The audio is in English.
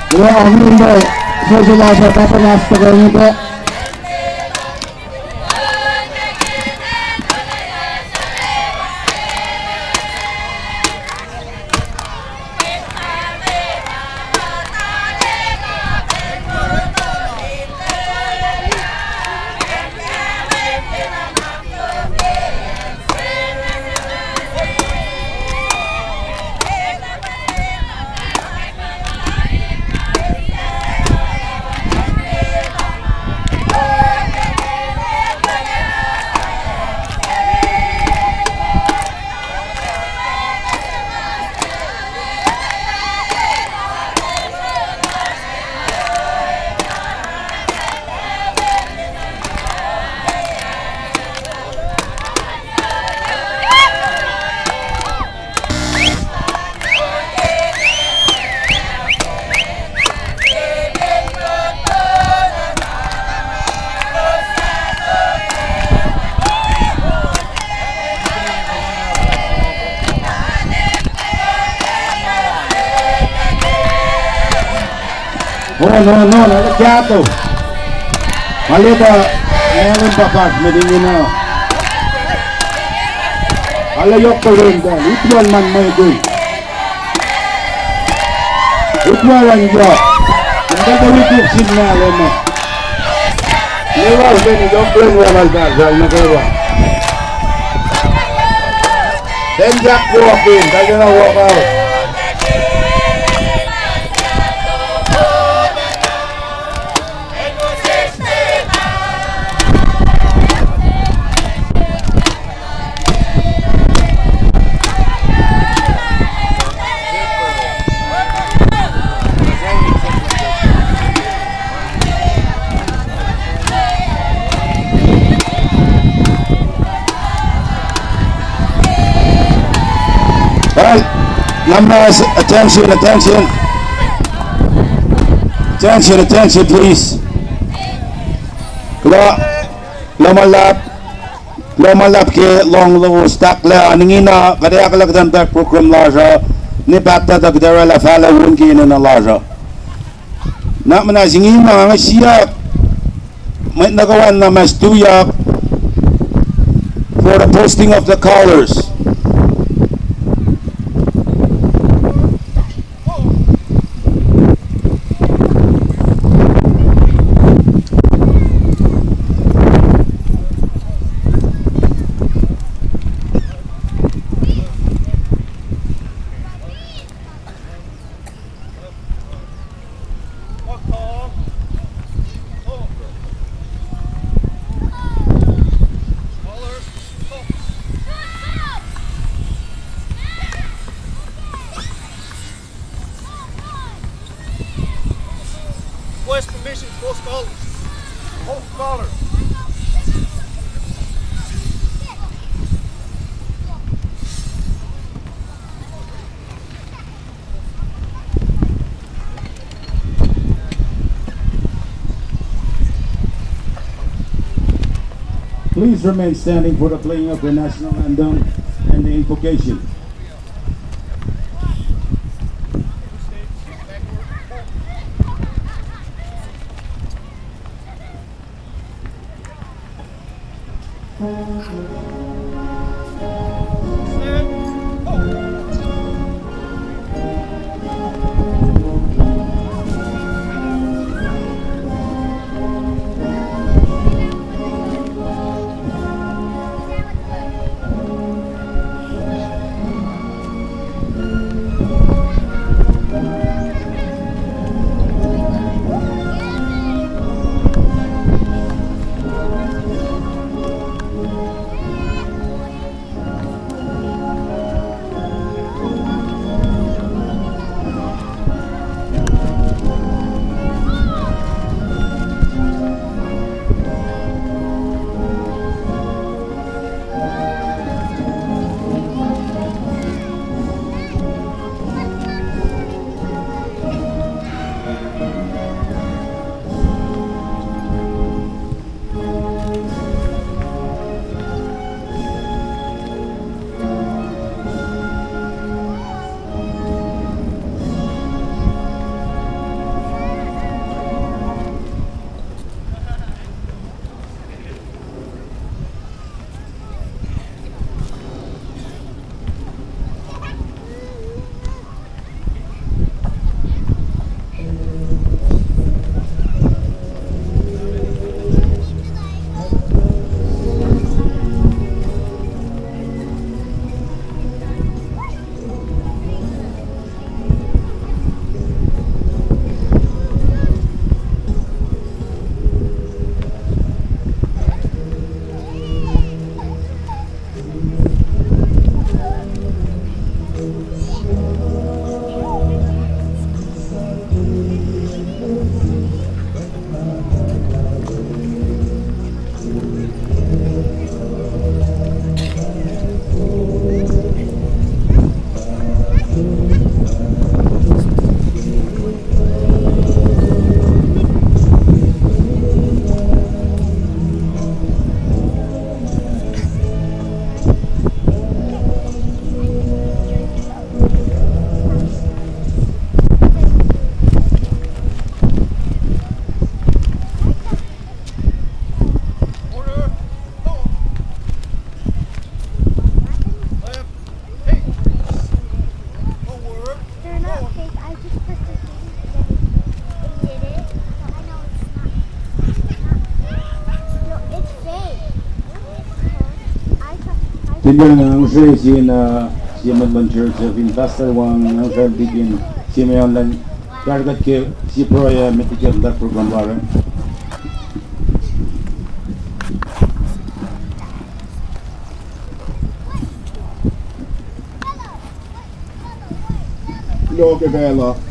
Kaya ang hindi susunod sa papanas na ganito. No, nagkiato. Malita, meron pa pas, medingin na. Alayok ko rin dyan, itwal man mo ito. Itwalan dyan. Ang gagawin signal mo. Liwas din, yung plan wamal kasal na kawa. Then Jack walk in, tayo na walk out. Numbers, attention, please. Lomalap ke long low stack la aningina kadaya kalagdan tak program laja ni batta tak dara la fala wunki na laja. Na manasingin mga siya may nagawan na mas tuyak for the posting of the colors. Request permission for scholars. All scholars. Please remain standing for the playing of the national anthem and the invocation. Tinjal nga ang siya si na si Madman Church of Investor wang ang siya bikin si mayon lang kargat ke si proya metikal da program baran. Lo ke kaya lo